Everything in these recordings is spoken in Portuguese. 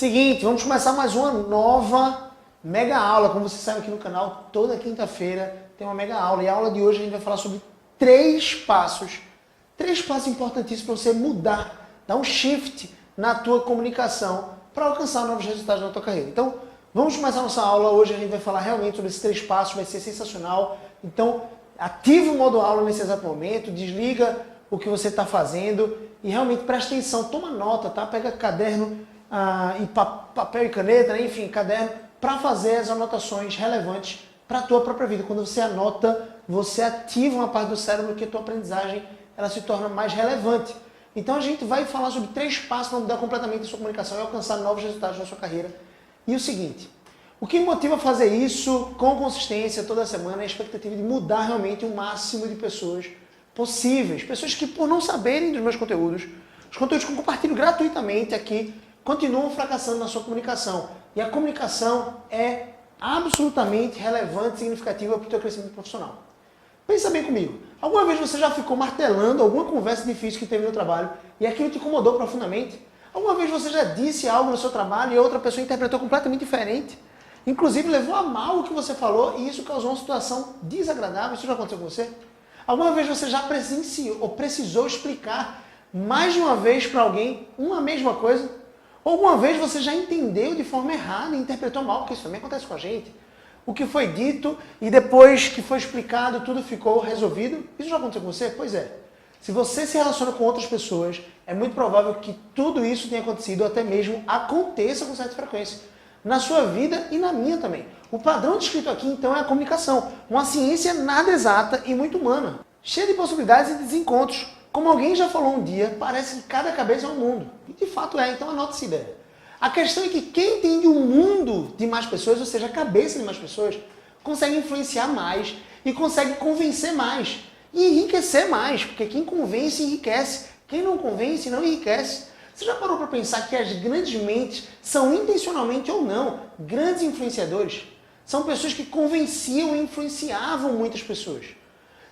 Seguinte, vamos começar mais uma nova mega aula. Como você sabe aqui no canal, toda quinta-feira tem uma mega aula. E a aula de hoje a gente vai falar sobre três passos importantíssimos para você mudar, dar um shift na tua comunicação para alcançar novos resultados na tua carreira. Então, vamos começar a nossa aula. Hoje a gente vai falar realmente sobre esses três passos, vai ser sensacional. Então, ativa o modo aula nesse exato momento, desliga o que você está fazendo e realmente presta atenção, toma nota, tá? Pega caderno e papel e caneta, né? Enfim, caderno, para fazer as anotações relevantes para a tua própria vida. Quando você anota, você ativa uma parte do cérebro que a tua aprendizagem ela se torna mais relevante. Então a gente vai falar sobre três passos para mudar completamente a sua comunicação e alcançar novos resultados na sua carreira. E o seguinte, o que me motiva a fazer isso com consistência toda semana é a expectativa de mudar realmente o máximo de pessoas possíveis. Pessoas que, por não saberem dos meus conteúdos, os conteúdos que eu compartilho gratuitamente aqui, continuam fracassando na sua comunicação. E a comunicação é absolutamente relevante e significativa para o teu crescimento profissional. Pensa bem comigo. Alguma vez você já ficou martelando alguma conversa difícil que teve no trabalho e aquilo te incomodou profundamente? Alguma vez você já disse algo no seu trabalho e a outra pessoa interpretou completamente diferente? Inclusive levou a mal o que você falou e isso causou uma situação desagradável? Isso já aconteceu com você? Alguma vez você já presenciou ou precisou explicar mais de uma vez para alguém uma mesma coisa? Ou alguma vez você já entendeu de forma errada e interpretou mal, porque isso também acontece com a gente? O que foi dito e depois que foi explicado tudo ficou resolvido? Isso já aconteceu com você? Pois é. Se você se relaciona com outras pessoas, é muito provável que tudo isso tenha acontecido ou até mesmo aconteça com certa frequência. Na sua vida e na minha também. O padrão descrito aqui, então, é a comunicação. Uma ciência nada exata e muito humana. Cheia de possibilidades e desencontros. Como alguém já falou um dia, parece que cada cabeça é um mundo. E de fato é, então anota essa ideia. A questão é que quem entende o mundo de mais pessoas, ou seja, a cabeça de mais pessoas, consegue influenciar mais e consegue convencer mais. E enriquecer mais, porque quem convence enriquece. Quem não convence não enriquece. Você já parou para pensar que as grandes mentes são intencionalmente ou não grandes influenciadores? São pessoas que convenciam e influenciavam muitas pessoas.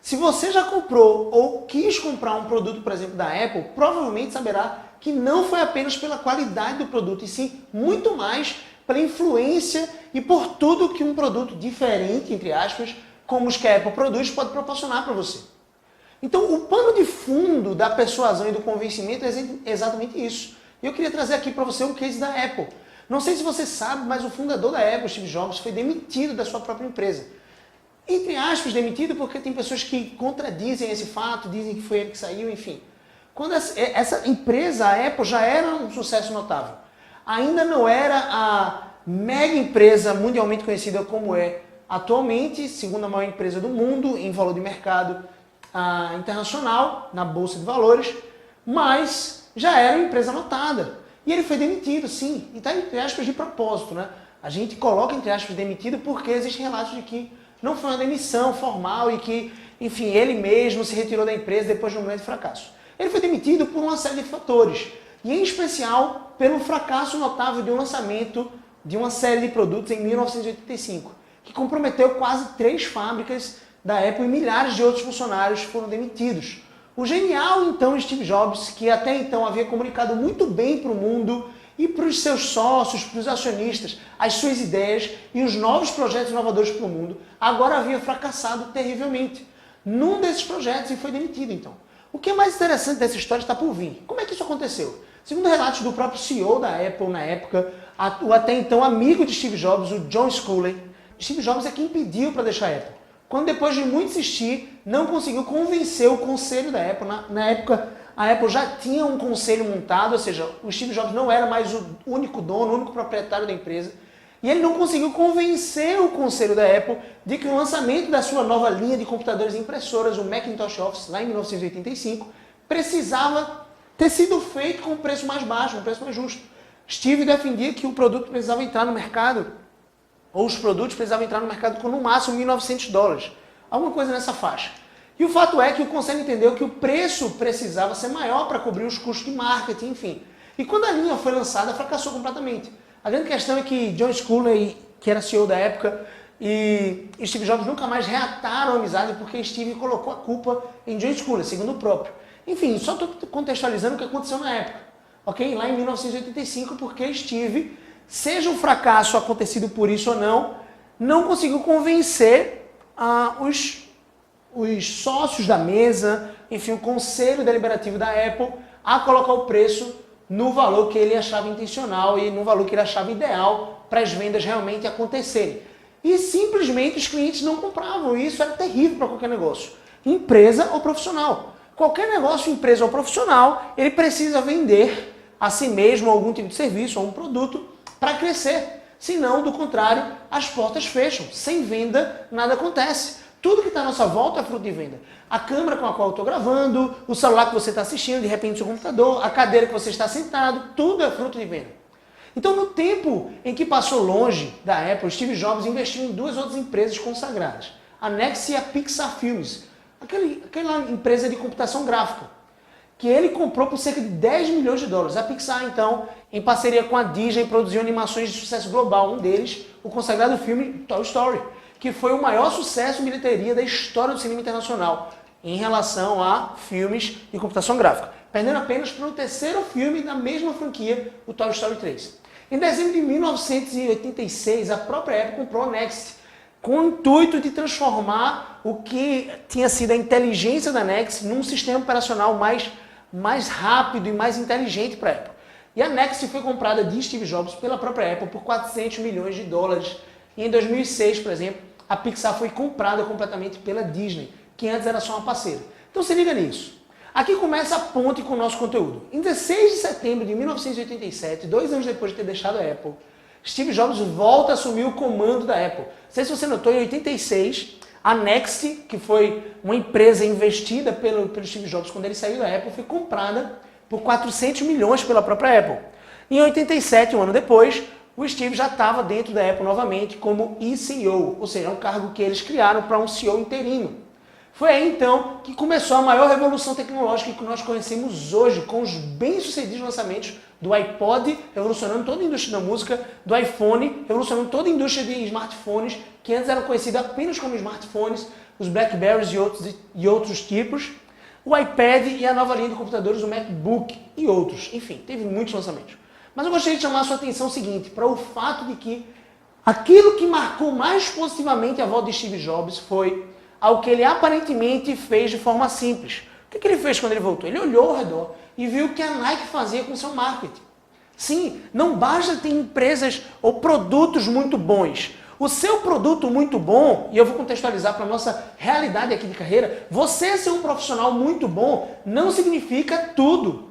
Se você já comprou ou quis comprar um produto, por exemplo, da Apple, provavelmente saberá que não foi apenas pela qualidade do produto, e sim muito mais pela influência e por tudo que um produto diferente, entre aspas, como os que a Apple produz, pode proporcionar para você. Então, o pano de fundo da persuasão e do convencimento é exatamente isso. E eu queria trazer aqui para você um case da Apple. Não sei se você sabe, mas o fundador da Apple, Steve Jobs, foi demitido da sua própria empresa. Entre aspas, demitido porque tem pessoas que contradizem esse fato, dizem que foi ele que saiu, enfim. Quando essa empresa, a Apple, já era um sucesso notável. Ainda não era a mega empresa mundialmente conhecida como é atualmente, segunda maior empresa do mundo em valor de mercado internacional, na Bolsa de Valores, mas já era uma empresa notada. E ele foi demitido, sim, e está entre aspas de propósito, né? A gente coloca entre aspas demitido porque existem relatos de que não foi uma demissão formal e que, enfim, ele mesmo se retirou da empresa depois de um momento de fracasso. Ele foi demitido por uma série de fatores, e em especial pelo fracasso notável de um lançamento de uma série de produtos em 1985, que comprometeu quase 3 fábricas da Apple e milhares de outros funcionários foram demitidos. O genial, então, Steve Jobs, que até então havia comunicado muito bem para o mundo e para os seus sócios, para os acionistas, as suas ideias e os novos projetos inovadores para o mundo, agora havia fracassado terrivelmente num desses projetos e foi demitido, então. O que é mais interessante dessa história está por vir. Como é que isso aconteceu? Segundo relatos do próprio CEO da Apple na época, o até então amigo de Steve Jobs, o John Sculley, Steve Jobs é quem pediu para deixar a Apple. Quando depois de muito insistir, não conseguiu convencer o conselho da Apple. Na época, a Apple já tinha um conselho montado, ou seja, o Steve Jobs não era mais o único dono, o único proprietário da empresa. E ele não conseguiu convencer o conselho da Apple de que o lançamento da sua nova linha de computadores e impressoras, o Macintosh Office, lá em 1985, precisava ter sido feito com um preço mais baixo, um preço mais justo. Steve defendia que o produto precisava entrar no mercado, ou os produtos precisavam entrar no mercado com no máximo $1.900, alguma coisa nessa faixa. E o fato é que o conselho entendeu que o preço precisava ser maior para cobrir os custos de marketing, enfim. E quando a linha foi lançada, fracassou completamente. A grande questão é que John Sculley, que era CEO da época, e Steve Jobs nunca mais reataram a amizade porque Steve colocou a culpa em John Sculley, segundo o próprio. Enfim, só estou contextualizando o que aconteceu na época. ok? Lá em 1985, porque Steve, seja um fracasso acontecido por isso ou não conseguiu convencer os sócios da mesa, enfim, o conselho deliberativo da Apple a colocar o preço no valor que ele achava intencional e no valor que ele achava ideal para as vendas realmente acontecerem. E simplesmente os clientes não compravam, e isso era terrível para qualquer negócio, empresa ou profissional. Qualquer negócio, empresa ou profissional, ele precisa vender a si mesmo algum tipo de serviço ou um produto para crescer. Senão, do contrário, as portas fecham. Sem venda, nada acontece. Tudo que está à nossa volta é fruto de venda. A câmera com a qual eu estou gravando, o celular que você está assistindo, de repente o seu computador, a cadeira que você está sentado, tudo é fruto de venda. Então, no tempo em que passou longe da Apple, Steve Jobs investiu em duas outras empresas consagradas, a Next e a Pixar Filmes, aquela empresa de computação gráfica, que ele comprou por cerca de 10 milhões de dólares. A Pixar, então, em parceria com a Disney, produziu animações de sucesso global. Um deles, o consagrado filme Toy Story, que foi o maior sucesso em bilheteria da história do cinema internacional em relação a filmes de computação gráfica, perdendo apenas para o terceiro filme da mesma franquia, o Toy Story 3. Em dezembro de 1986, a própria Apple comprou a Next, com o intuito de transformar o que tinha sido a inteligência da Next num sistema operacional mais rápido e mais inteligente para a Apple. E a Next foi comprada de Steve Jobs pela própria Apple por 400 milhões de dólares. E em 2006, por exemplo, a Pixar foi comprada completamente pela Disney, que antes era só uma parceira. Então se liga nisso. Aqui começa a ponte com o nosso conteúdo. Em 16 de setembro de 1987, 2 anos depois de ter deixado a Apple, Steve Jobs volta a assumir o comando da Apple. Não sei se você notou, em 86, a Next, que foi uma empresa investida pelo Steve Jobs quando ele saiu da Apple, foi comprada por 400 milhões pela própria Apple. Em 87, um ano depois, o Steve já estava dentro da Apple novamente como eCEO, ou seja, um cargo que eles criaram para um CEO interino. Foi aí então que começou a maior revolução tecnológica que nós conhecemos hoje, com os bem-sucedidos lançamentos do iPod, revolucionando toda a indústria da música, do iPhone, revolucionando toda a indústria de smartphones, que antes eram conhecidos apenas como smartphones, os Blackberries e outros tipos, o iPad e a nova linha de computadores, o MacBook e outros. Enfim, teve muitos lançamentos. Mas eu gostaria de chamar a sua atenção o seguinte, para o fato de que aquilo que marcou mais positivamente a volta de Steve Jobs foi ao que ele aparentemente fez de forma simples. O que ele fez quando ele voltou? Ele olhou ao redor e viu o que a Nike fazia com seu marketing. Sim, não basta ter empresas ou produtos muito bons. O seu produto muito bom, e eu vou contextualizar para a nossa realidade aqui de carreira, você ser um profissional muito bom não significa tudo.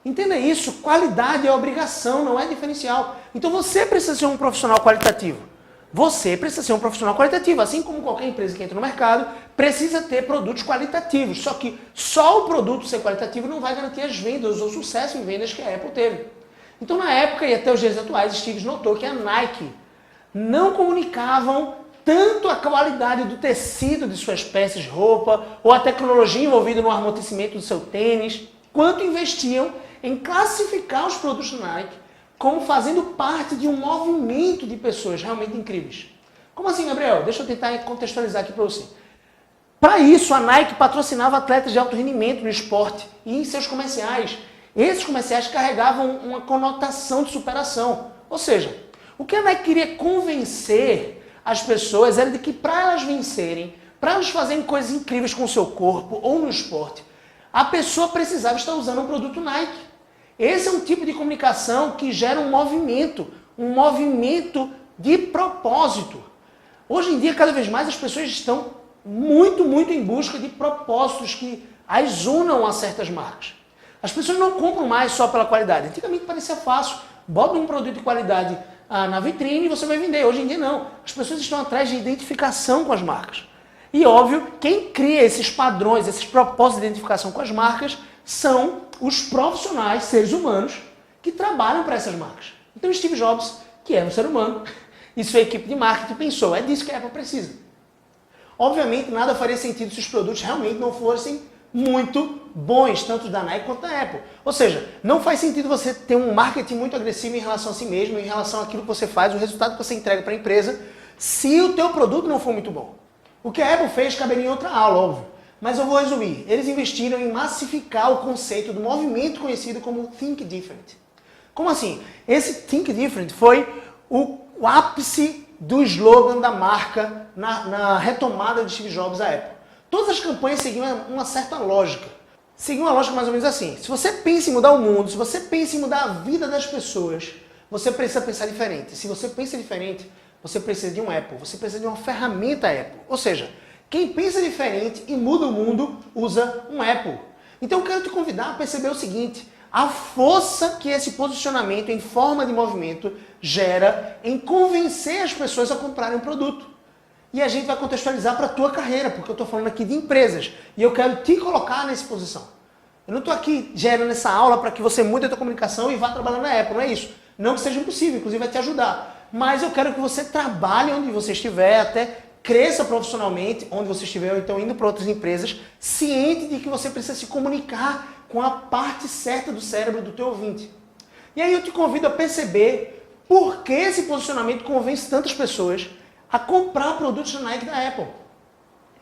Entenda isso, qualidade é obrigação, não é diferencial. Então você precisa ser um profissional qualitativo. Você precisa ser um profissional qualitativo, assim como qualquer empresa que entra no mercado precisa ter produtos qualitativos. Só que só o produto ser qualitativo não vai garantir as vendas ou o sucesso em vendas que a Apple teve. Então na época e até os dias atuais, Steve notou que a Nike não comunicavam tanto a qualidade do tecido de suas peças de roupa ou a tecnologia envolvida no amortecimento do seu tênis, quanto investiam em classificar os produtos da Nike como fazendo parte de um movimento de pessoas realmente incríveis. Como assim, Gabriel? Deixa eu tentar contextualizar aqui para você. Para isso, a Nike patrocinava atletas de alto rendimento no esporte e em seus comerciais. Esses comerciais carregavam uma conotação de superação. Ou seja, o que a Nike queria convencer as pessoas era de que para elas vencerem, para elas fazerem coisas incríveis com o seu corpo ou no esporte, a pessoa precisava estar usando um produto Nike. Esse é um tipo de comunicação que gera um movimento de propósito. Hoje em dia, cada vez mais, as pessoas estão muito em busca de propósitos que as unam a certas marcas. As pessoas não compram mais só pela qualidade. Antigamente parecia fácil. Bota um produto de qualidade na vitrine e você vai vender. Hoje em dia não. As pessoas estão atrás de identificação com as marcas. E óbvio, quem cria esses padrões, esses propósitos de identificação com as marcas são os profissionais, seres humanos, que trabalham para essas marcas. Então Steve Jobs, que é um ser humano, e sua equipe de marketing pensou, é disso que a Apple precisa. Obviamente nada faria sentido se os produtos realmente não fossem muito bons, tanto da Nike quanto da Apple. Ou seja, não faz sentido você ter um marketing muito agressivo em relação a si mesmo, em relação àquilo que você faz, o resultado que você entrega para a empresa, se o teu produto não for muito bom. O que a Apple fez caberia em outra aula, óbvio. Mas eu vou resumir. Eles investiram em massificar o conceito do movimento conhecido como Think Different. Como assim? Esse Think Different foi o ápice do slogan da marca na retomada de Steve Jobs à Apple. Todas as campanhas seguiam uma certa lógica. Seguiam uma lógica mais ou menos assim. Se você pensa em mudar o mundo, se você pensa em mudar a vida das pessoas, você precisa pensar diferente. Se você pensa diferente, você precisa de um Apple. Você precisa de uma ferramenta Apple. Ou seja, quem pensa diferente e muda o mundo, usa um Apple. Então eu quero te convidar a perceber o seguinte: a força que esse posicionamento em forma de movimento gera em convencer as pessoas a comprarem um produto. E a gente vai contextualizar para a tua carreira, porque eu estou falando aqui de empresas. E eu quero te colocar nessa posição. Eu não estou aqui gerando essa aula para que você mude a tua comunicação e vá trabalhar na Apple, não é isso. Não que seja impossível, inclusive vai te ajudar. Mas eu quero que você trabalhe onde você estiver, até cresça profissionalmente onde você estiver, ou então indo para outras empresas, ciente de que você precisa se comunicar com a parte certa do cérebro do teu ouvinte. E aí eu te convido a perceber por que esse posicionamento convence tantas pessoas a comprar produtos da Nike e da Apple.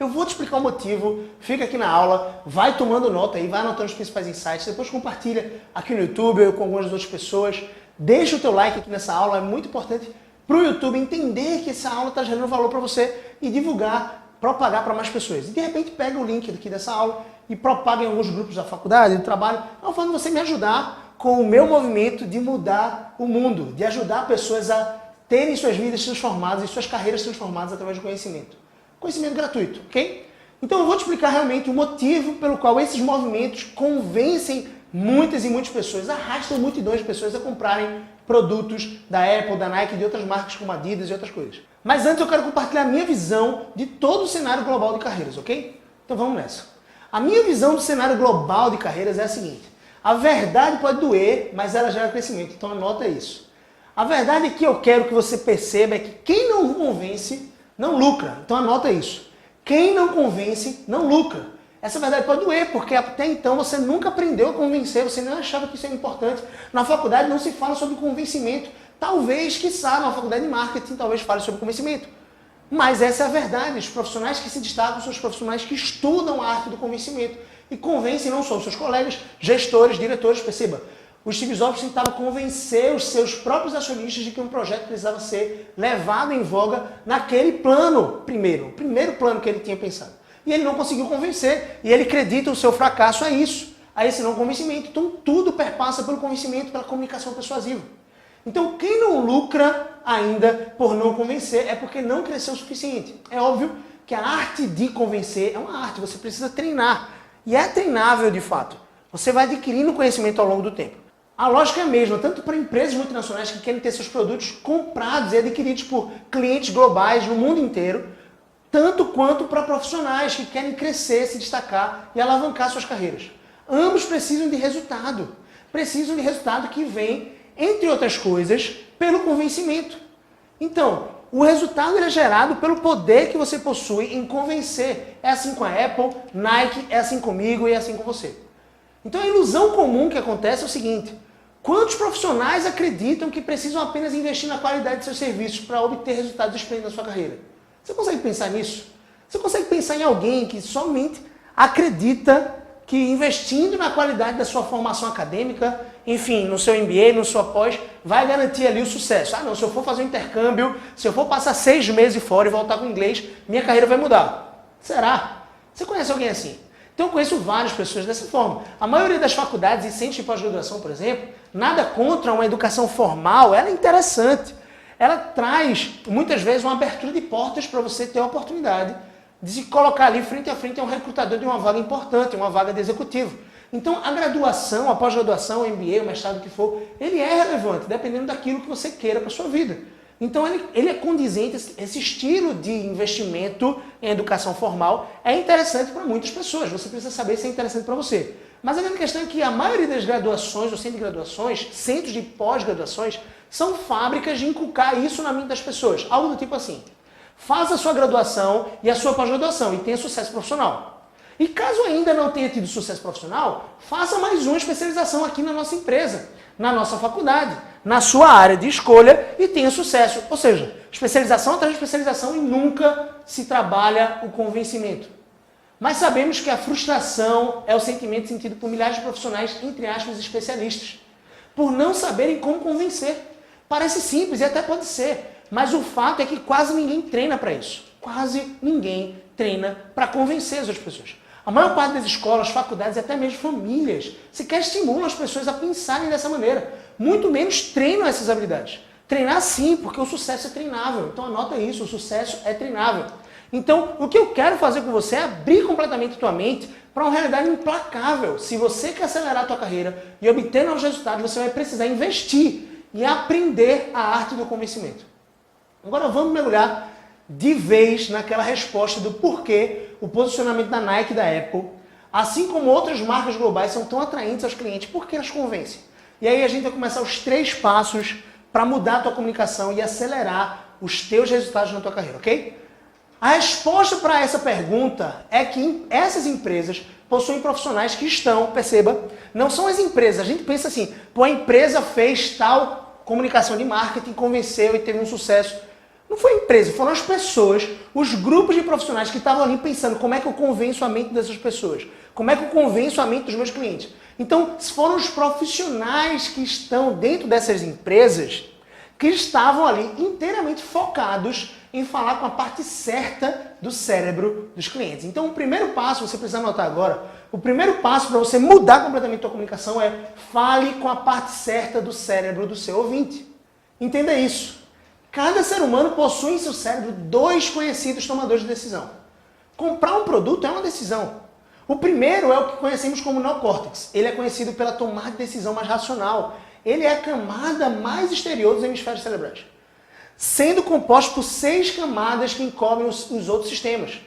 Eu vou te explicar o motivo, fica aqui na aula, vai tomando nota aí, vai anotando os principais insights, depois compartilha aqui no YouTube ou com algumas outras pessoas. Deixa o teu like aqui nessa aula, é muito importante para o YouTube entender que essa aula está gerando valor para você e divulgar, propagar para mais pessoas. E de repente pega o link aqui dessa aula e propaga em alguns grupos da faculdade, do trabalho, ao fato de você me ajudar com o meu movimento de mudar o mundo, de ajudar pessoas a terem suas vidas transformadas e suas carreiras transformadas através do conhecimento. Conhecimento gratuito, ok? Então eu vou te explicar realmente o motivo pelo qual esses movimentos convencem muitas e muitas pessoas, arrastam multidões de pessoas a comprarem produtos da Apple, da Nike e de outras marcas como Adidas e outras coisas. Mas antes eu quero compartilhar a minha visão de todo o cenário global de carreiras, ok? Então vamos nessa. A minha visão do cenário global de carreiras é a seguinte: a verdade pode doer, mas ela gera crescimento, então anota isso. A verdade que eu quero que você perceba é que quem não convence, não lucra. Então anota isso. Quem não convence, não lucra. Essa verdade pode doer, porque até então você nunca aprendeu a convencer, você não achava que isso era importante. Na faculdade não se fala sobre convencimento. Talvez, quiçá, na faculdade de marketing, talvez fale sobre convencimento. Mas essa é a verdade. Os profissionais que se destacam são os profissionais que estudam a arte do convencimento e convencem não só os seus colegas, gestores, diretores, perceba. O Steve Jobs tentava convencer os seus próprios acionistas de que um projeto precisava ser levado em voga naquele plano primeiro, o primeiro plano que ele tinha pensado. E ele não conseguiu convencer, e ele acredita o seu fracasso a isso, a esse não convencimento. Então tudo perpassa pelo convencimento, pela comunicação persuasiva. Então quem não lucra ainda por não convencer é porque não cresceu o suficiente. É óbvio que a arte de convencer é uma arte, você precisa treinar. E é treinável de fato. Você vai adquirindo conhecimento ao longo do tempo. A lógica é a mesma, tanto para empresas multinacionais que querem ter seus produtos comprados e adquiridos por clientes globais no mundo inteiro, tanto quanto para profissionais que querem crescer, se destacar e alavancar suas carreiras. Ambos precisam de resultado. Precisam de resultado que vem, entre outras coisas, pelo convencimento. Então, o resultado é gerado pelo poder que você possui em convencer. É assim com a Apple, Nike, é assim comigo e é assim com você. Então a ilusão comum que acontece é o seguinte: quantos profissionais acreditam que precisam apenas investir na qualidade de seus serviços para obter resultados esplêndidos na sua carreira? Você consegue pensar nisso? Você consegue pensar em alguém que somente acredita que investindo na qualidade da sua formação acadêmica, enfim, no seu MBA, no seu pós, vai garantir ali o sucesso? Ah não, se eu for fazer um intercâmbio, se eu for passar 6 meses fora e voltar com inglês, minha carreira vai mudar. Será? Você conhece alguém assim? Então eu conheço várias pessoas dessa forma. A maioria das faculdades e centros de pós-graduação, por exemplo, nada contra uma educação formal, ela é interessante. Ela traz, muitas vezes, uma abertura de portas para você ter a oportunidade de se colocar ali frente a frente a um recrutador de uma vaga importante, uma vaga de executivo. Então a graduação, a pós-graduação, o MBA, o mestrado, o que for, ele é relevante, dependendo daquilo que você queira para a sua vida. Então ele é condizente, esse estilo de investimento em educação formal é interessante para muitas pessoas. Você precisa saber se é interessante para você. Mas a grande questão é que a maioria das graduações, ou centros de graduações, centros de pós-graduações, são fábricas de inculcar isso na mente das pessoas. Algo do tipo assim: faça a sua graduação e a sua pós-graduação e tenha sucesso profissional. E caso ainda não tenha tido sucesso profissional, faça mais uma especialização aqui na nossa empresa, na nossa faculdade, na sua área de escolha e tenha sucesso. Ou seja, especialização atrás de especialização e nunca se trabalha o convencimento. Mas sabemos que a frustração é o sentimento sentido por milhares de profissionais, entre aspas, especialistas, por não saberem como convencer. Parece simples e até pode ser, mas o fato é que quase ninguém treina para isso. Quase ninguém treina para convencer as outras pessoas. A maior parte das escolas, faculdades e até mesmo famílias sequer estimulam as pessoas a pensarem dessa maneira. Muito menos treinam essas habilidades. Treinar sim, porque o sucesso é treinável. Então anota isso, o sucesso é treinável. Então, o que eu quero fazer com você é abrir completamente a tua mente para uma realidade implacável. Se você quer acelerar a tua carreira e obter novos resultados, você vai precisar investir e aprender a arte do convencimento. Agora vamos mergulhar de vez naquela resposta do porquê o posicionamento da Nike e da Apple, assim como outras marcas globais, são tão atraentes aos clientes, porque elas convencem. E aí a gente vai começar os 3 passos para mudar a tua comunicação e acelerar os teus resultados na tua carreira, ok? A resposta para essa pergunta é que essas empresas possuem profissionais que estão, perceba, não são as empresas. A gente pensa assim, pô, a empresa fez tal comunicação de marketing, convenceu e teve um sucesso. Não foi a empresa, foram as pessoas, os grupos de profissionais que estavam ali pensando como é que eu convenço a mente dessas pessoas, como é que eu convenço a mente dos meus clientes. Então, foram os profissionais que estão dentro dessas empresas que estavam ali inteiramente focados em falar com a parte certa do cérebro dos clientes. Então, o primeiro passo, você precisa anotar agora, o primeiro passo para você mudar completamente a sua comunicação é fale com a parte certa do cérebro do seu ouvinte. Entenda isso. Cada ser humano possui em seu cérebro 2 conhecidos tomadores de decisão. Comprar um produto é uma decisão. O primeiro é o que conhecemos como neocórtex. Ele é conhecido pela tomada de decisão mais racional. Ele é a camada mais exterior dos hemisférios cerebrais, sendo composto por 6 camadas que encobrem os outros sistemas.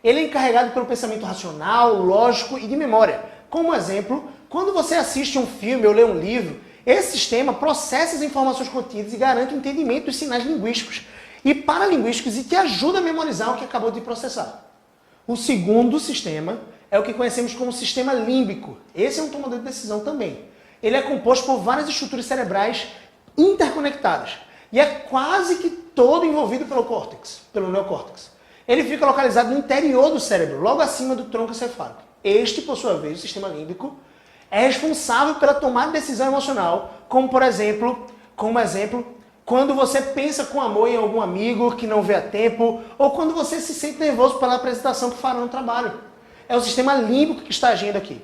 Ele é encarregado pelo pensamento racional, lógico e de memória. Como exemplo, quando você assiste um filme ou lê um livro, esse sistema processa as informações contidas e garante o entendimento dos sinais linguísticos e paralinguísticos e te ajuda a memorizar o que acabou de processar. O segundo sistema é o que conhecemos como sistema límbico. Esse é um tomador de decisão também. Ele é composto por várias estruturas cerebrais interconectadas e é quase que todo envolvido pelo neocórtex. Ele fica localizado no interior do cérebro, logo acima do tronco encefálico. Este, por sua vez, o sistema límbico, é responsável pela tomada de decisão emocional, como exemplo, quando você pensa com amor em algum amigo que não vê a tempo, ou quando você se sente nervoso pela apresentação que fará no trabalho. É o sistema límbico que está agindo aqui.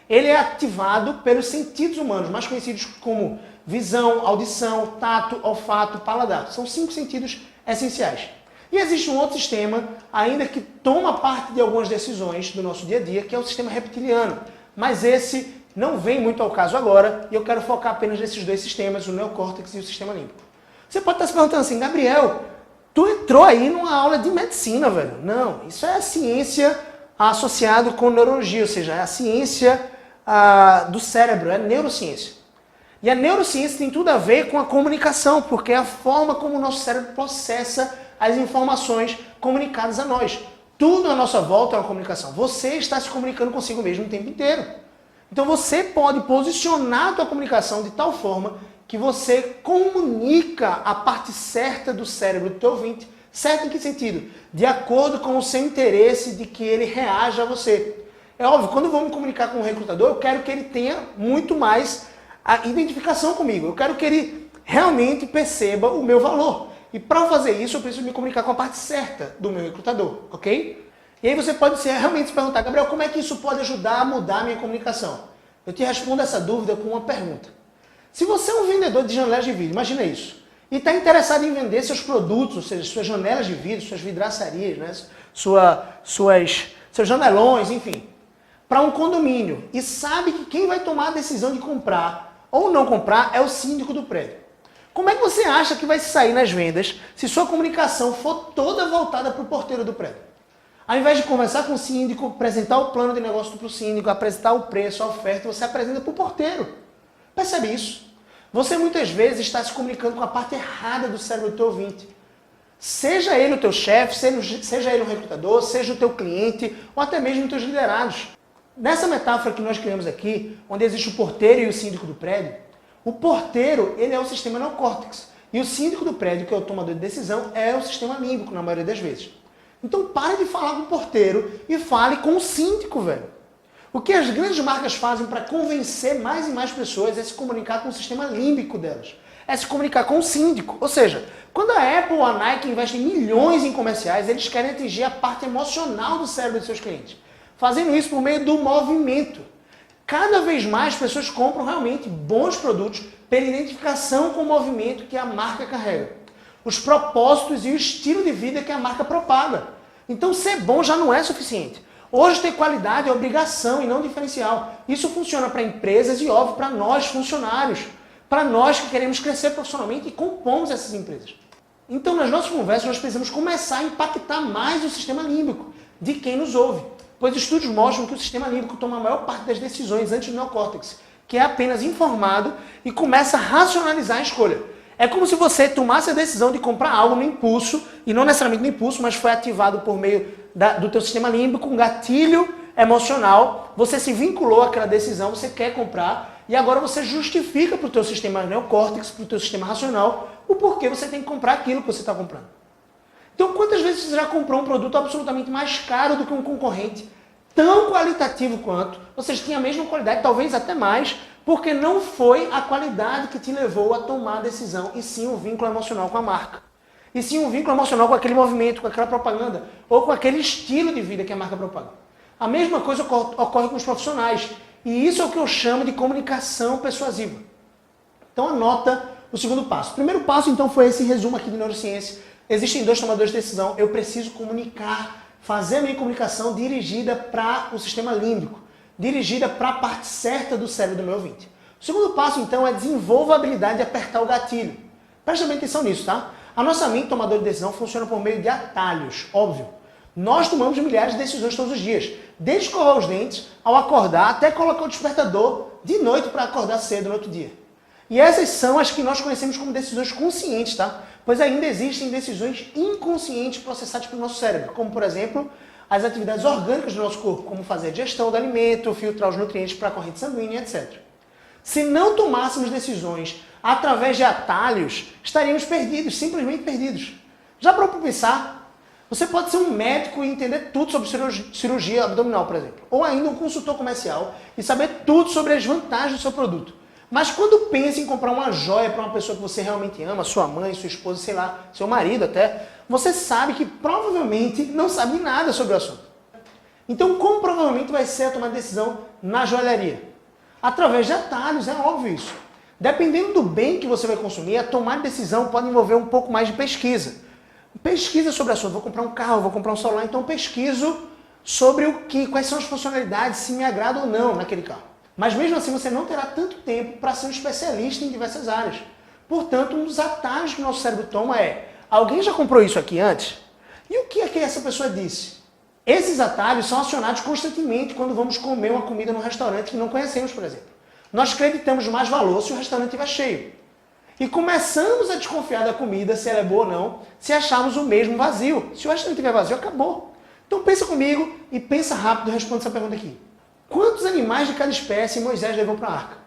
Ele é ativado pelos sentidos humanos, mais conhecidos como visão, audição, tato, olfato, paladar. São 5 sentidos essenciais. E existe um outro sistema, ainda que toma parte de algumas decisões do nosso dia a dia, que é o sistema reptiliano. Mas esse não vem muito ao caso agora, e eu quero focar apenas nesses 2 sistemas, o neocórtex e o sistema límbico. Você pode estar se perguntando assim, Gabriel, tu entrou aí numa aula de medicina, velho. Não, isso é a ciência associada com neurologia, ou seja, é a ciência do cérebro, é neurociência. E a neurociência tem tudo a ver com a comunicação, porque é a forma como o nosso cérebro processa as informações comunicadas a nós. Tudo à nossa volta é uma comunicação. Você está se comunicando consigo mesmo o tempo inteiro. Então você pode posicionar a tua comunicação de tal forma que você comunica a parte certa do cérebro do teu ouvinte. Certo em que sentido? De acordo com o seu interesse de que ele reaja a você. É óbvio, quando eu vou me comunicar com um recrutador, eu quero que ele tenha muito mais a identificação comigo. Eu quero que ele realmente perceba o meu valor. E para fazer isso, eu preciso me comunicar com a parte certa do meu recrutador, ok? E aí você pode realmente se perguntar, Gabriel, como é que isso pode ajudar a mudar a minha comunicação? Eu te respondo essa dúvida com uma pergunta. Se você é um vendedor de janelas de vidro, imagina isso, e está interessado em vender seus produtos, ou seja, suas janelas de vidro, suas vidraçarias, né? Seus janelões, enfim, para um condomínio, e sabe que quem vai tomar a decisão de comprar ou não comprar é o síndico do prédio. Como é que você acha que vai sair nas vendas se sua comunicação for toda voltada para o porteiro do prédio? Ao invés de conversar com o síndico, apresentar o plano de negócio para o síndico, apresentar o preço, a oferta, você apresenta para o porteiro. Percebe isso? Você muitas vezes está se comunicando com a parte errada do cérebro do teu ouvinte. Seja ele o teu chefe, seja ele um recrutador, seja o teu cliente, ou até mesmo os teus liderados. Nessa metáfora que nós criamos aqui, onde existe o porteiro e o síndico do prédio, o porteiro, ele é o sistema neocórtex. E o síndico do prédio, que é o tomador de decisão, é o sistema límbico, na maioria das vezes. Então pare de falar com o porteiro e fale com o síndico, velho. O que as grandes marcas fazem para convencer mais e mais pessoas é se comunicar com o sistema límbico delas. É se comunicar com o síndico. Ou seja, quando a Apple ou a Nike investem milhões em comerciais, eles querem atingir a parte emocional do cérebro de seus clientes. Fazendo isso por meio do movimento. Cada vez mais pessoas compram realmente bons produtos pela identificação com o movimento que a marca carrega. Os propósitos e o estilo de vida que a marca propaga. Então ser bom já não é suficiente. Hoje ter qualidade é obrigação e não diferencial. Isso funciona para empresas e, óbvio, para nós, funcionários. Para nós que queremos crescer profissionalmente e compomos essas empresas. Então, nas nossas conversas, nós precisamos começar a impactar mais o sistema límbico de quem nos ouve. Pois estudos mostram que o sistema límbico toma a maior parte das decisões antes do neocórtex, que é apenas informado e começa a racionalizar a escolha. É como se você tomasse a decisão de comprar algo no impulso, e não necessariamente no impulso, mas foi ativado por meio do teu sistema límbico, um gatilho emocional, você se vinculou àquela decisão, você quer comprar, e agora você justifica para o teu sistema neocórtex, para o teu sistema racional, o porquê você tem que comprar aquilo que você está comprando. Então, quantas vezes você já comprou um produto absolutamente mais caro do que um concorrente, tão qualitativo quanto, ou seja, tinha a mesma qualidade, talvez até mais, porque não foi a qualidade que te levou a tomar a decisão, e sim o vínculo emocional com a marca. E sim um vínculo emocional com aquele movimento, com aquela propaganda, ou com aquele estilo de vida que a marca propaga. A mesma coisa ocorre com os profissionais. E isso é o que eu chamo de comunicação persuasiva. Então anota o segundo passo. O primeiro passo, então, foi esse resumo aqui de neurociência. Existem dois tomadores de decisão. Eu preciso comunicar, fazer a minha comunicação dirigida para o sistema límbico, dirigida para a parte certa do cérebro do meu ouvinte. O segundo passo, então, é desenvolva a habilidade de apertar o gatilho. Presta bem atenção nisso, tá? A nossa mente tomadora de decisão funciona por meio de atalhos, óbvio. Nós tomamos milhares de decisões todos os dias. Desde escovar os dentes, ao acordar, até colocar o despertador de noite para acordar cedo no outro dia. E essas são as que nós conhecemos como decisões conscientes, tá? Pois ainda existem decisões inconscientes processadas pelo nosso cérebro, como, por exemplo, as atividades orgânicas do nosso corpo, como fazer a digestão do alimento, filtrar os nutrientes para a corrente sanguínea, etc. Se não tomássemos decisões através de atalhos, estaríamos perdidos, simplesmente perdidos. Já para pensar, você pode ser um médico e entender tudo sobre cirurgia abdominal, por exemplo. Ou ainda um consultor comercial e saber tudo sobre as vantagens do seu produto. Mas quando pensa em comprar uma joia para uma pessoa que você realmente ama, sua mãe, sua esposa, sei lá, seu marido até, você sabe que provavelmente não sabe nada sobre o assunto. Então, como provavelmente vai ser a tomar decisão na joalharia? Através de atalhos, é óbvio isso. Dependendo do bem que você vai consumir, a tomar de decisão pode envolver um pouco mais de pesquisa. Pesquisa sobre o assunto. Vou comprar um carro, vou comprar um celular, então pesquiso sobre quais são as funcionalidades, se me agrada ou não naquele carro. Mas mesmo assim você não terá tanto tempo para ser um especialista em diversas áreas. Portanto, um dos atalhos que o nosso cérebro toma é: alguém já comprou isso aqui antes? E o que é que essa pessoa disse? Esses atalhos são acionados constantemente quando vamos comer uma comida num restaurante que não conhecemos, por exemplo. Nós acreditamos mais valor se o restaurante estiver cheio. E começamos a desconfiar da comida, se ela é boa ou não, se acharmos o mesmo vazio. Se o restaurante estiver vazio, acabou. Então pensa comigo e pensa rápido e responde essa pergunta aqui. Quantos animais de cada espécie Moisés levou para a arca?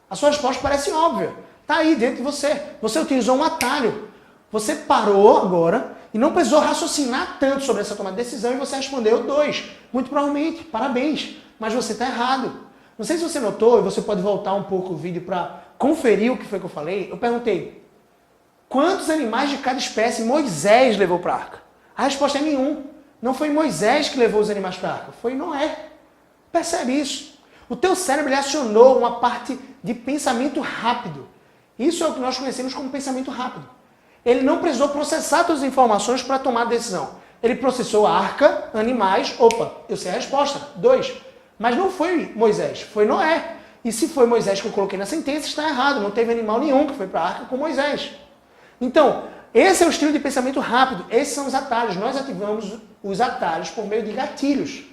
A sua resposta parece óbvia. Está aí dentro de você. Você utilizou um atalho. Você parou agora e não precisou raciocinar tanto sobre essa tomada de decisão e você respondeu 2. Muito provavelmente, parabéns. Mas você está errado. Não sei se você notou, e você pode voltar um pouco o vídeo para conferir o que foi que eu falei. Eu perguntei, quantos animais de cada espécie Moisés levou para a arca? A resposta é nenhum. Não foi Moisés que levou os animais para a arca, foi Noé. Percebe isso? O teu cérebro acionou uma parte de pensamento rápido. Isso é o que nós conhecemos como pensamento rápido. Ele não precisou processar todas as informações para tomar a decisão. Ele processou a arca, animais, opa, eu sei a resposta, 2. Mas não foi Moisés, foi Noé. E se foi Moisés que eu coloquei na sentença, está errado. Não teve animal nenhum que foi para a arca com Moisés. Então, esse é o estilo de pensamento rápido. Esses são os atalhos. Nós ativamos os atalhos por meio de gatilhos.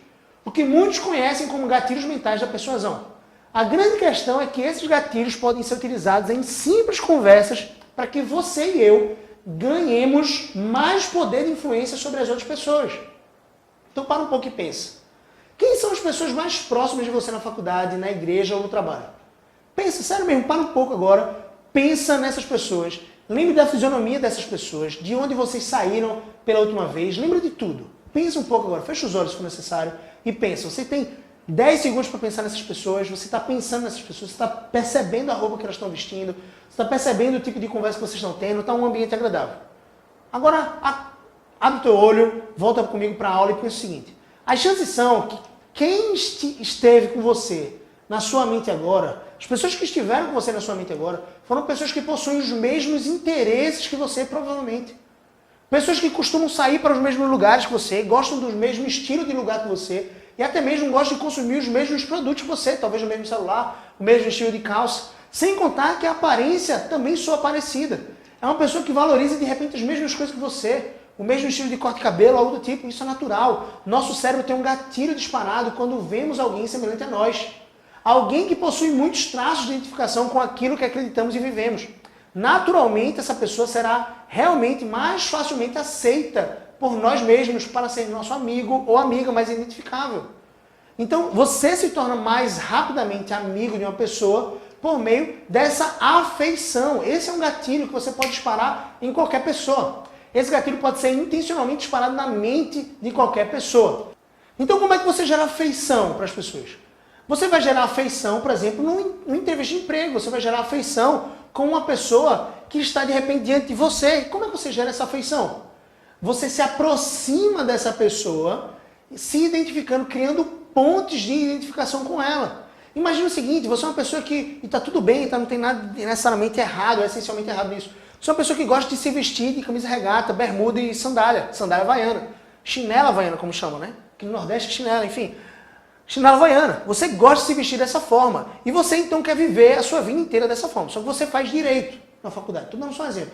O que muitos conhecem como gatilhos mentais da persuasão. A grande questão é que esses gatilhos podem ser utilizados em simples conversas para que você e eu ganhemos mais poder de influência sobre as outras pessoas. Então, para um pouco e pensa. Quem são as pessoas mais próximas de você na faculdade, na igreja ou no trabalho? Pensa, sério mesmo, para um pouco agora, pensa nessas pessoas Lembre da fisionomia dessas pessoas, de onde vocês saíram pela última vez, lembra de tudo. Pensa um pouco agora, fecha os olhos se for necessário e pensa. Você tem 10 segundos para pensar nessas pessoas, você está pensando nessas pessoas, você está percebendo a roupa que elas estão vestindo, você está percebendo o tipo de conversa que vocês estão tendo, está um ambiente agradável. Agora, abre o teu olho, volta comigo para a aula e pensa o seguinte. As chances são que quem esteve com você na sua mente agora, as pessoas que estiveram com você na sua mente agora, foram pessoas que possuem os mesmos interesses que você, provavelmente. Pessoas que costumam sair para os mesmos lugares que você, gostam do mesmo estilo de lugar que você, e até mesmo gostam de consumir os mesmos produtos que você, talvez o mesmo celular, o mesmo estilo de calça. Sem contar que a aparência também soa parecida. É uma pessoa que valoriza de repente as mesmas coisas que você, o mesmo estilo de corte de cabelo, algo do tipo, isso é natural. Nosso cérebro tem um gatilho disparado quando vemos alguém semelhante a nós. Alguém que possui muitos traços de identificação com aquilo que acreditamos e vivemos. Naturalmente, essa pessoa será realmente mais facilmente aceita por nós mesmos para ser nosso amigo ou amiga mais identificável. Então, você se torna mais rapidamente amigo de uma pessoa por meio dessa afeição. Esse é um gatilho que você pode disparar em qualquer pessoa. Esse gatilho pode ser intencionalmente disparado na mente de qualquer pessoa. Então, como é que você gera afeição para as pessoas? Você vai gerar afeição, por exemplo, numa entrevista de emprego. Você vai gerar afeição com uma pessoa que está, de repente, diante de você. Como é que você gera essa afeição? Você se aproxima dessa pessoa, se identificando, criando pontes de identificação com ela. Imagina o seguinte, você é uma pessoa que está tudo bem, não tem nada necessariamente errado, essencialmente errado nisso. Você é uma pessoa que gosta de se vestir de camisa regata, bermuda e sandália havaiana. Chinela havaiana, como chamam, né? Aqui no Nordeste é chinela, enfim. Chinela havaiana. Você gosta de se vestir dessa forma. E você então quer viver a sua vida inteira dessa forma. Só que você faz direito na faculdade. Estou dando só um exemplo.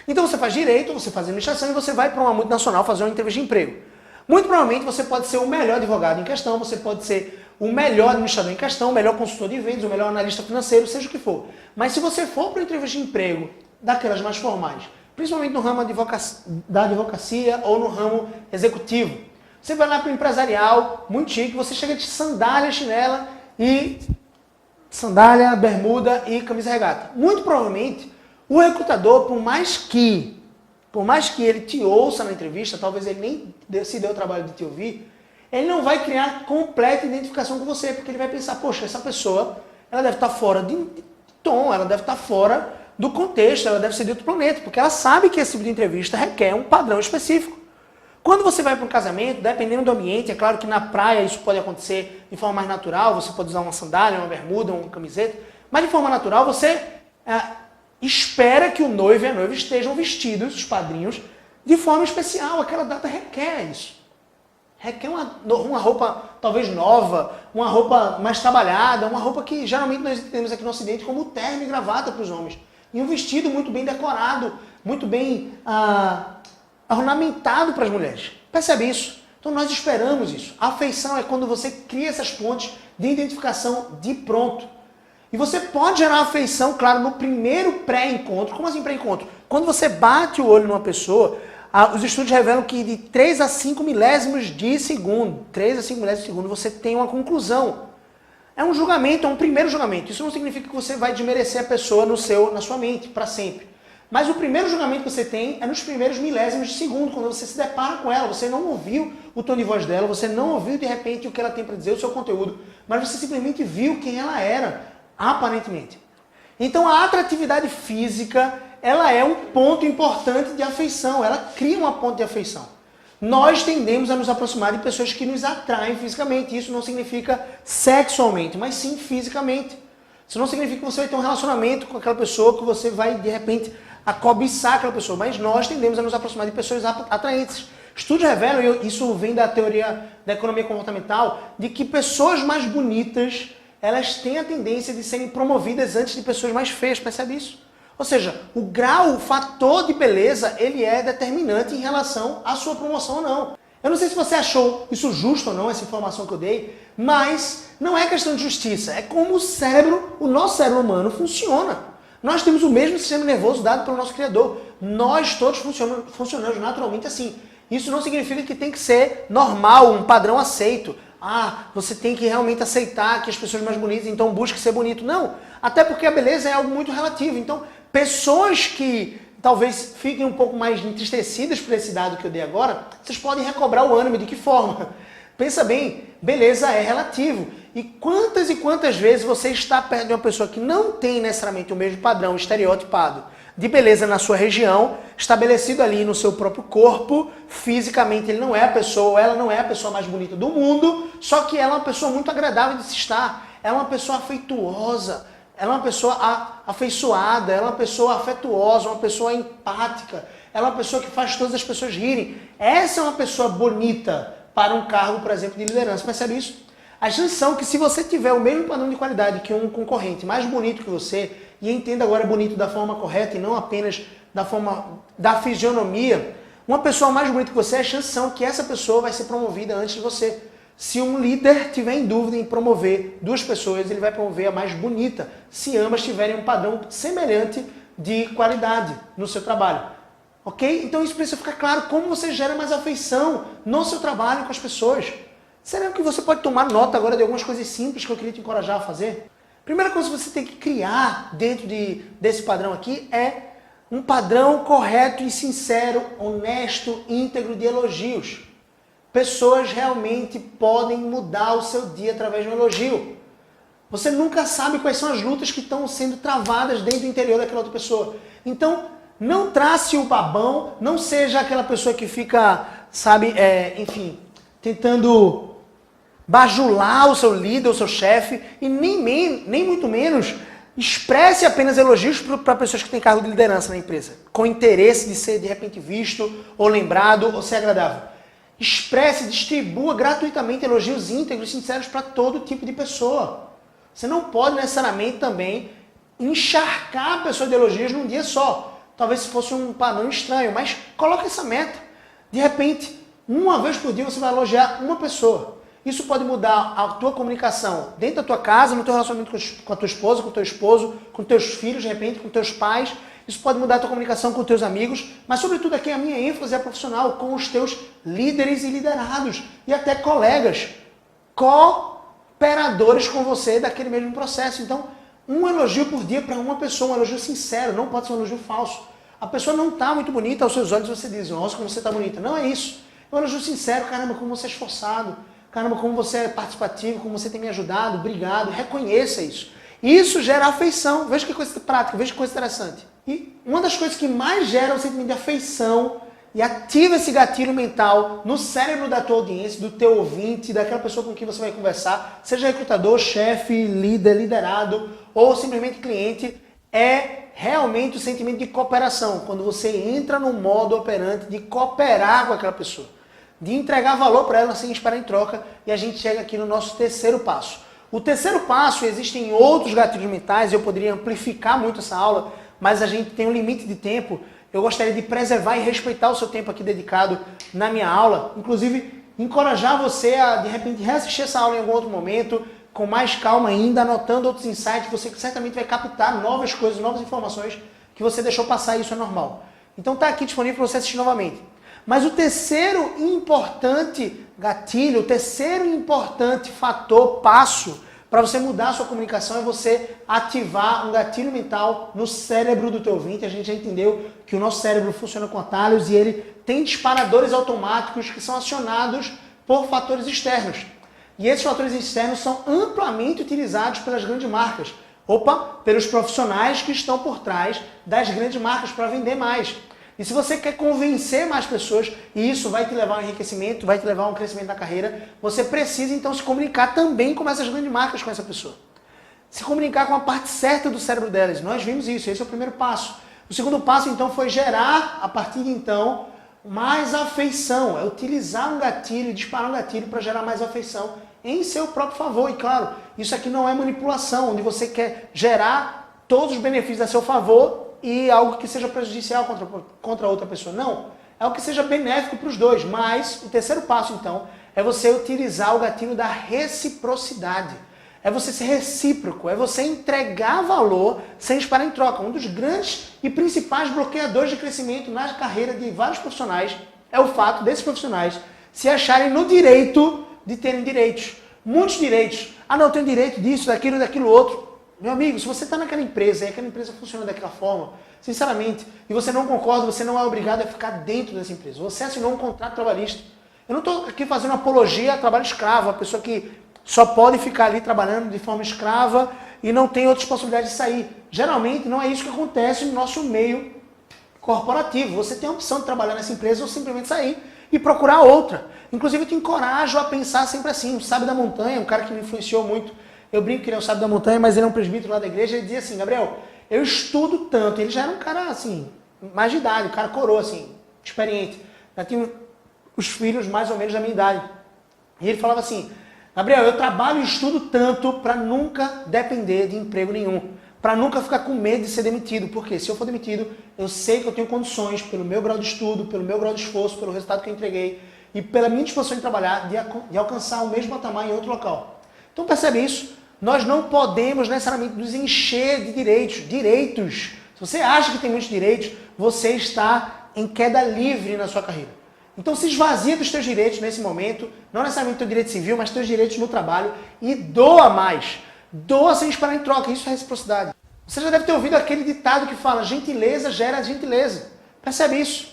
Então você faz direito, você faz administração e você vai para uma multinacional fazer uma entrevista de emprego. Muito provavelmente você pode ser o melhor advogado em questão, você pode ser o melhor administrador em questão, o melhor consultor de vendas, o melhor analista financeiro, seja o que for. Mas se você for para uma entrevista de emprego daquelas mais formais, principalmente no ramo da advocacia ou no ramo executivo, você vai lá para o empresarial, muito chique, você chega de sandália, chinela e sandália, bermuda e camisa regata. Muito provavelmente o recrutador, por mais que ele te ouça na entrevista, talvez ele nem se dê o trabalho de te ouvir, ele não vai criar completa identificação com você, porque ele vai pensar, poxa, essa pessoa, ela deve estar fora de tom, ela deve estar fora do contexto, ela deve ser de outro planeta, porque ela sabe que esse tipo de entrevista requer um padrão específico. Quando você vai para um casamento, dependendo do ambiente, é claro que na praia isso pode acontecer de forma mais natural, você pode usar uma sandália, uma bermuda, uma camiseta, mas de forma natural você espera que o noivo e a noiva estejam vestidos, os padrinhos, de forma especial. Aquela data requer isso. Requer uma roupa talvez nova, uma roupa mais trabalhada, uma roupa que geralmente nós entendemos aqui no Ocidente como terno e gravata para os homens. E um vestido muito bem decorado, muito bem ornamentado para as mulheres. Percebe isso? Então nós esperamos isso. A afeição é quando você cria essas pontes de identificação de pronto. E você pode gerar afeição, claro, no primeiro pré-encontro. Como assim pré-encontro? Quando você bate o olho numa pessoa, os estudos revelam que de 3 a 5 milésimos de segundo, 3 a 5 milésimos de segundo, você tem uma conclusão. É um julgamento, é um primeiro julgamento. Isso não significa que você vai desmerecer a pessoa na sua mente, para sempre. Mas o primeiro julgamento que você tem é nos primeiros milésimos de segundo, quando você se depara com ela. Você não ouviu o tom de voz dela, você não ouviu de repente o que ela tem para dizer, o seu conteúdo, mas você simplesmente viu quem ela era. Aparentemente. Então a atratividade física, ela é um ponto importante de afeição, ela cria uma ponte de afeição. Nós tendemos a nos aproximar de pessoas que nos atraem fisicamente, isso não significa sexualmente, mas sim fisicamente. Isso não significa que você vai ter um relacionamento com aquela pessoa, que você vai de repente cobiçar aquela pessoa, mas nós tendemos a nos aproximar de pessoas atraentes. Estudos revelam, e isso vem da teoria da economia comportamental, de que pessoas mais bonitas elas têm a tendência de serem promovidas antes de pessoas mais feias, percebe isso? Ou seja, o grau, o fator de beleza, ele é determinante em relação à sua promoção ou não. Eu não sei se você achou isso justo ou não, essa informação que eu dei, mas não é questão de justiça, é como o nosso cérebro humano funciona. Nós temos o mesmo sistema nervoso dado pelo nosso Criador. Nós todos funcionamos naturalmente assim. Isso não significa que tem que ser normal, um padrão aceito. Você tem que realmente aceitar que as pessoas mais bonitas, então busque ser bonito. Não, até porque a beleza é algo muito relativo. Então, pessoas que talvez fiquem um pouco mais entristecidas por esse dado que eu dei agora, vocês podem recobrar o ânimo. De que forma? Pensa bem, beleza é relativo. E quantas vezes você está perto de uma pessoa que não tem necessariamente o mesmo padrão estereotipado de beleza na sua região, estabelecido ali no seu próprio corpo, fisicamente ele não é a pessoa, ou ela não é a pessoa mais bonita do mundo, só que ela é uma pessoa muito agradável de se estar, ela é uma pessoa afeituosa, ela é uma pessoa afeiçoada, ela é uma pessoa afetuosa, uma pessoa empática, ela é uma pessoa que faz todas as pessoas rirem. Essa é uma pessoa bonita para um cargo, por exemplo, de liderança. Percebe isso? As chances são que se você tiver o mesmo padrão de qualidade que um concorrente mais bonito que você, e entenda agora bonito da forma correta e não apenas da forma da fisionomia, uma pessoa mais bonita que você, as chances são que essa pessoa vai ser promovida antes de você. Se um líder tiver em dúvida em promover duas pessoas, ele vai promover a mais bonita, se ambas tiverem um padrão semelhante de qualidade no seu trabalho. Ok? Então isso precisa ficar claro, como você gera mais afeição no seu trabalho com as pessoas. Será que você pode tomar nota agora de algumas coisas simples que eu queria te encorajar a fazer? Primeira coisa que você tem que criar dentro desse padrão aqui é um padrão correto e sincero, honesto, íntegro de elogios. Pessoas realmente podem mudar o seu dia através de um elogio. Você nunca sabe quais são as lutas que estão sendo travadas dentro do interior daquela outra pessoa. Então, não trace o babão, não seja aquela pessoa que fica, sabe, enfim, tentando bajular o seu líder, o seu chefe, e nem muito menos expresse apenas elogios para pessoas que têm cargo de liderança na empresa, com interesse de ser de repente visto, ou lembrado, ou ser agradável. Expresse, distribua gratuitamente elogios íntegros e sinceros para todo tipo de pessoa. Você não pode necessariamente também encharcar a pessoa de elogios num dia só. Talvez se fosse um padrão estranho, mas coloque essa meta. De repente, uma vez por dia você vai elogiar uma pessoa. Isso pode mudar a tua comunicação dentro da tua casa, no teu relacionamento com a tua esposa, com o teu esposo, com teus filhos, de repente, com teus pais. Isso pode mudar a tua comunicação com teus amigos, mas sobretudo aqui a minha ênfase é profissional, com os teus líderes e liderados, e até colegas, cooperadores com você daquele mesmo processo. Então, um elogio por dia para uma pessoa, um elogio sincero, não pode ser um elogio falso. A pessoa não está muito bonita aos seus olhos, você diz, nossa, como você está bonita. Não é isso. É um elogio sincero, caramba, como você é esforçado. Caramba, como você é participativo, como você tem me ajudado, obrigado, reconheça isso. Isso gera afeição. Veja que coisa prática, veja que coisa interessante. E uma das coisas que mais gera o sentimento de afeição e ativa esse gatilho mental no cérebro da tua audiência, do teu ouvinte, daquela pessoa com quem você vai conversar, seja recrutador, chefe, líder, liderado ou simplesmente cliente, é realmente o sentimento de cooperação. Quando você entra no modo operante de cooperar com aquela pessoa, de entregar valor para ela sem esperar em troca, e a gente chega aqui no nosso terceiro passo. O terceiro passo, existem outros gatilhos mentais, eu poderia amplificar muito essa aula, mas a gente tem um limite de tempo. Eu gostaria de preservar e respeitar o seu tempo aqui dedicado na minha aula, inclusive encorajar você a, de repente, reassistir essa aula em algum outro momento, com mais calma ainda, anotando outros insights, você certamente vai captar novas coisas, novas informações que você deixou passar, e isso é normal. Então está aqui disponível para você assistir novamente. Mas o terceiro importante gatilho, o terceiro importante fator, passo, para você mudar a sua comunicação é você ativar um gatilho mental no cérebro do teu ouvinte. A gente já entendeu que o nosso cérebro funciona com atalhos e ele tem disparadores automáticos que são acionados por fatores externos. E esses fatores externos são amplamente utilizados pelas grandes marcas. Pelos profissionais que estão por trás das grandes marcas para vender mais. E se você quer convencer mais pessoas, e isso vai te levar a um enriquecimento, vai te levar a um crescimento da carreira, você precisa então se comunicar também com essas grandes marcas, com essa pessoa. Se comunicar com a parte certa do cérebro delas. Nós vimos isso, esse é o primeiro passo. O segundo passo então foi gerar, a partir de então, mais afeição. É utilizar um gatilho, disparar um gatilho para gerar mais afeição em seu próprio favor. E claro, isso aqui não é manipulação, onde você quer gerar todos os benefícios a seu favor e algo que seja prejudicial contra outra pessoa. Não, é algo que seja benéfico para os dois. Mas o terceiro passo, então, é você utilizar o gatilho da reciprocidade. É você ser recíproco, é você entregar valor sem esperar em troca. Um dos grandes e principais bloqueadores de crescimento na carreira de vários profissionais é o fato desses profissionais se acharem no direito de terem direitos. Muitos direitos. Ah, não, eu tenho direito disso, daquilo outro. Meu amigo, se você está naquela empresa e aquela empresa funciona daquela forma, sinceramente, e você não concorda, você não é obrigado a ficar dentro dessa empresa. Você assinou um contrato trabalhista. Eu não estou aqui fazendo apologia a trabalho escravo, a pessoa que só pode ficar ali trabalhando de forma escrava e não tem outras possibilidades de sair. Geralmente não é isso que acontece no nosso meio corporativo. Você tem a opção de trabalhar nessa empresa ou simplesmente sair e procurar outra. Inclusive eu te encorajo a pensar sempre assim. O Sábio da Montanha, um cara que me influenciou muito, eu brinco que ele é o Sábio da Montanha, mas ele é um presbítero lá da igreja, ele dizia assim, Gabriel, eu estudo tanto, ele já era um cara assim, mais de idade, um cara coroa assim, experiente, já tinha os filhos mais ou menos da minha idade. E ele falava assim, Gabriel, eu trabalho e estudo tanto para nunca depender de emprego nenhum, para nunca ficar com medo de ser demitido, porque se eu for demitido, eu sei que eu tenho condições, pelo meu grau de estudo, pelo meu grau de esforço, pelo resultado que eu entreguei, e pela minha disposição de trabalhar, de alcançar o mesmo patamar em outro local. Então percebe isso? Nós não podemos necessariamente nos encher de direitos. Se você acha que tem muitos direitos, você está em queda livre na sua carreira. Então se esvazia dos teus direitos nesse momento, não necessariamente teu direito civil, mas teus direitos no trabalho, e doa mais. Doa sem esperar em troca, isso é reciprocidade. Você já deve ter ouvido aquele ditado que fala, gentileza gera gentileza. Percebe isso?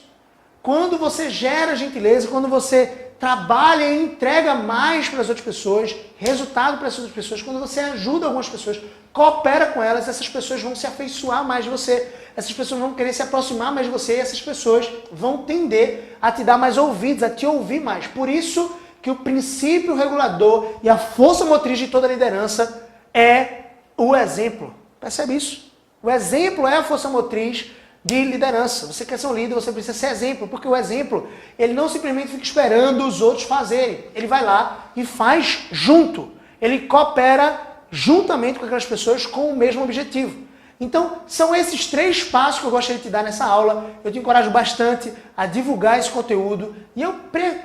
Quando você gera gentileza, quando você trabalha e entrega mais para as outras pessoas, resultado para as outras pessoas, quando você ajuda algumas pessoas, coopera com elas, essas pessoas vão se afeiçoar mais de você, essas pessoas vão querer se aproximar mais de você e essas pessoas vão tender a te dar mais ouvidos, a te ouvir mais. Por isso que o princípio regulador e a força motriz de toda liderança é o exemplo. Percebe isso? O exemplo é a força motriz de liderança. Você quer ser um líder, você precisa ser exemplo, porque o exemplo, ele não simplesmente fica esperando os outros fazerem. Ele vai lá e faz junto. Ele coopera juntamente com aquelas pessoas com o mesmo objetivo. Então, são esses 3 passos que eu gostaria de te dar nessa aula. Eu te encorajo bastante a divulgar esse conteúdo e eu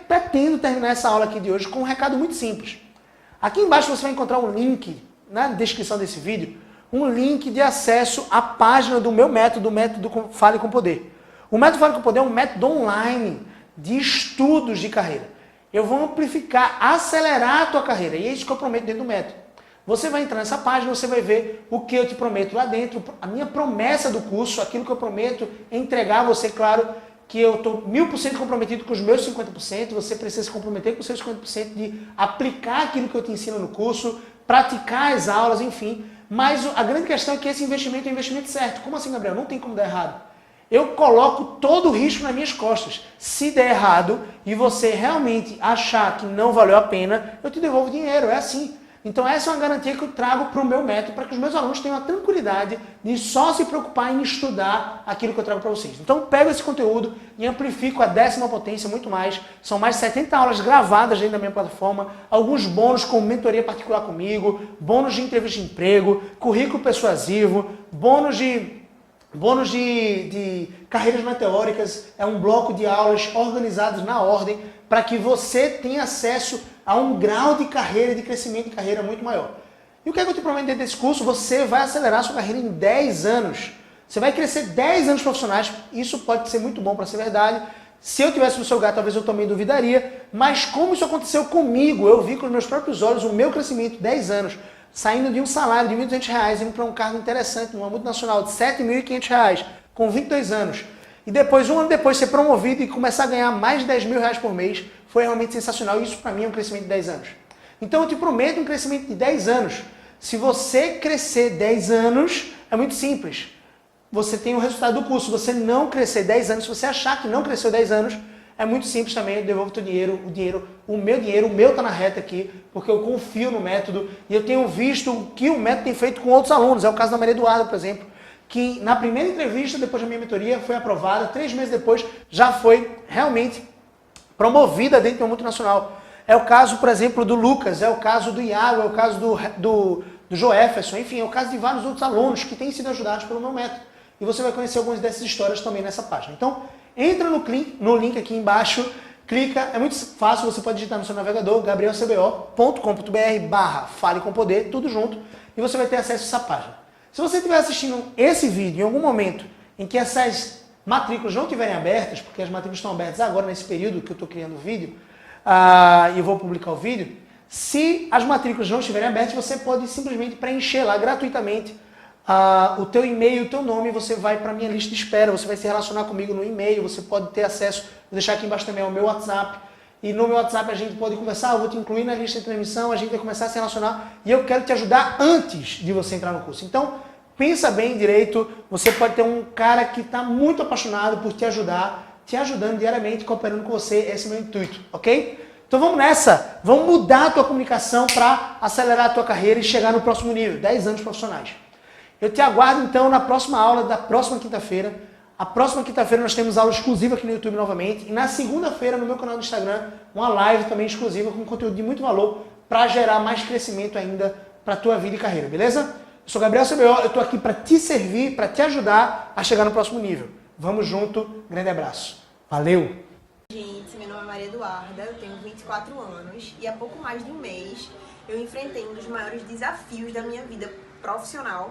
pretendo terminar essa aula aqui de hoje com um recado muito simples. Aqui embaixo você vai encontrar um link na descrição desse vídeo, um link de acesso à página do meu método, o método Fale com Poder. O método Fale com Poder é um método online de estudos de carreira. Eu vou amplificar, acelerar a tua carreira. E é isso que eu prometo dentro do método. Você vai entrar nessa página, você vai ver o que eu te prometo lá dentro, a minha promessa do curso, aquilo que eu prometo entregar a você, claro, que eu estou 1000% comprometido com os meus 50%, você precisa se comprometer com os seus 50% de aplicar aquilo que eu te ensino no curso, praticar as aulas, enfim. Mas a grande questão é que esse investimento é um investimento certo. Como assim, Gabriel? Não tem como dar errado. Eu coloco todo o risco nas minhas costas. Se der errado e você realmente achar que não valeu a pena, eu te devolvo dinheiro. É assim. Então essa é uma garantia que eu trago para o meu método, para que os meus alunos tenham a tranquilidade de só se preocupar em estudar aquilo que eu trago para vocês. Então eu pego esse conteúdo e amplifico a 10ª potência, muito mais. São mais de 70 aulas gravadas dentro da minha plataforma, alguns bônus com mentoria particular comigo, bônus de entrevista de emprego, currículo persuasivo, bônus de carreiras meteóricas, é um bloco de aulas organizadas na ordem para que você tenha acesso a um grau de carreira e de crescimento de carreira muito maior. E o que é que eu te prometo dentro desse curso? Você vai acelerar a sua carreira em 10 anos. Você vai crescer 10 anos profissionais. Isso pode ser muito bom para ser verdade. Se eu tivesse no seu lugar, talvez eu também duvidaria. Mas como isso aconteceu comigo, eu vi com os meus próprios olhos o meu crescimento, 10 anos, saindo de um salário de R$ 1.200, indo para um cargo interessante, numa multinacional de R$ 7.500, com 22 anos. E depois, um ano depois, ser promovido e começar a ganhar mais de R$ 10.000 por mês, foi realmente sensacional. Isso para mim é um crescimento de 10 anos. Então eu te prometo um crescimento de 10 anos. Se você crescer 10 anos, é muito simples. Você tem o resultado do curso. Se você não crescer 10 anos, se você achar que não cresceu 10 anos, é muito simples também, eu devolvo o teu dinheiro, o meu está na reta aqui, porque eu confio no método e eu tenho visto o que o método tem feito com outros alunos. É o caso da Maria Eduarda, por exemplo, que na primeira entrevista, depois da minha mentoria, foi aprovada, 3 meses depois já foi realmente promovida dentro de uma multinacional. É o caso, por exemplo, do Lucas, é o caso do Iago, é o caso do Joefferson, enfim, é o caso de vários outros alunos que têm sido ajudados pelo meu método. E você vai conhecer algumas dessas histórias também nessa página. Então, entra no link aqui embaixo, clica, é muito fácil, você pode digitar no seu navegador, gabrielcbo.com.br/Fale com Poder, tudo junto, e você vai ter acesso a essa página. Se você estiver assistindo esse vídeo em algum momento em que essas matrículas não estiverem abertas, porque as matrículas estão abertas agora, nesse período que eu estou criando o vídeo, e eu vou publicar o vídeo, se as matrículas não estiverem abertas, você pode simplesmente preencher lá gratuitamente o teu e-mail, o teu nome, você vai para a minha lista de espera, você vai se relacionar comigo no e-mail, você pode ter acesso, vou deixar aqui embaixo também o meu WhatsApp, e no meu WhatsApp a gente pode conversar, eu vou te incluir na lista de transmissão, a gente vai começar a se relacionar, e eu quero te ajudar antes de você entrar no curso. Então, pensa bem direito, você pode ter um cara que está muito apaixonado por te ajudar, te ajudando diariamente, cooperando com você, esse é o meu intuito, ok? Então vamos nessa, vamos mudar a tua comunicação para acelerar a tua carreira e chegar no próximo nível, 10 anos profissionais. Eu te aguardo então na próxima aula da próxima quinta-feira. A próxima quinta-feira nós temos aula exclusiva aqui no YouTube novamente. E na segunda-feira no meu canal do Instagram, uma live também exclusiva com conteúdo de muito valor para gerar mais crescimento ainda para a tua vida e carreira, beleza? Eu sou Gabriel CBO, eu estou aqui para te servir, para te ajudar a chegar no próximo nível. Vamos junto, grande abraço. Valeu! Gente, meu nome é Maria Eduarda, eu tenho 24 anos e há pouco mais de um mês eu enfrentei um dos maiores desafios da minha vida profissional,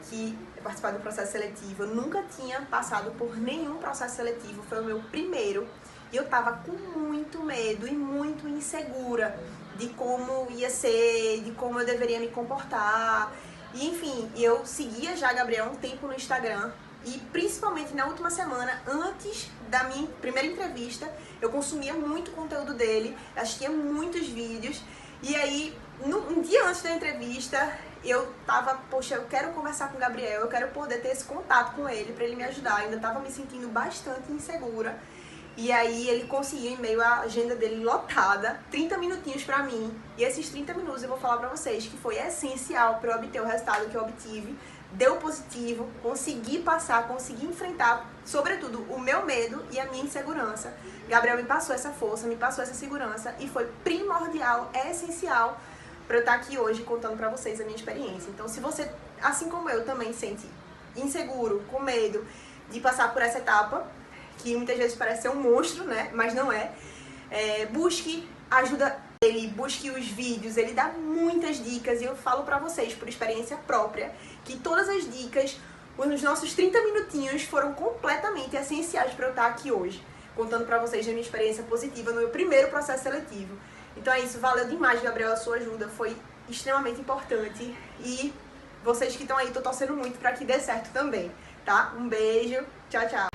que é participar do processo seletivo. Eu nunca tinha passado por nenhum processo seletivo, foi o meu primeiro e eu tava com muito medo e muito insegura de como ia ser, de como eu deveria me comportar. E enfim, eu seguia já Gabriel há um tempo no Instagram. E principalmente na última semana, antes da minha primeira entrevista, eu consumia muito conteúdo dele, assistia muitos vídeos. E aí, um dia antes da entrevista, eu tava, poxa, eu quero conversar com o Gabriel, eu quero poder ter esse contato com ele para ele me ajudar. Eu ainda tava me sentindo bastante insegura. E aí ele conseguiu, em meio à agenda dele lotada, 30 minutinhos pra mim. E esses 30 minutos eu vou falar pra vocês que foi essencial para eu obter o resultado que eu obtive. Deu positivo, consegui passar, consegui enfrentar, sobretudo, o meu medo e a minha insegurança. Gabriel me passou essa força, me passou essa segurança e foi primordial, essencial para eu estar aqui hoje contando para vocês a minha experiência. Então, se você, assim como eu, também sente inseguro, com medo de passar por essa etapa, que muitas vezes parece ser um monstro, né? Mas não é. Busque ajuda dele, busque os vídeos, ele dá muitas dicas e eu falo pra vocês, por experiência própria, que todas as dicas, os nossos 30 minutinhos foram completamente essenciais para eu estar aqui hoje, contando pra vocês da minha experiência positiva no meu primeiro processo seletivo. Então é isso, valeu demais, Gabriel, a sua ajuda foi extremamente importante e vocês que estão aí, tô torcendo muito pra que dê certo também, tá? Um beijo, tchau, tchau!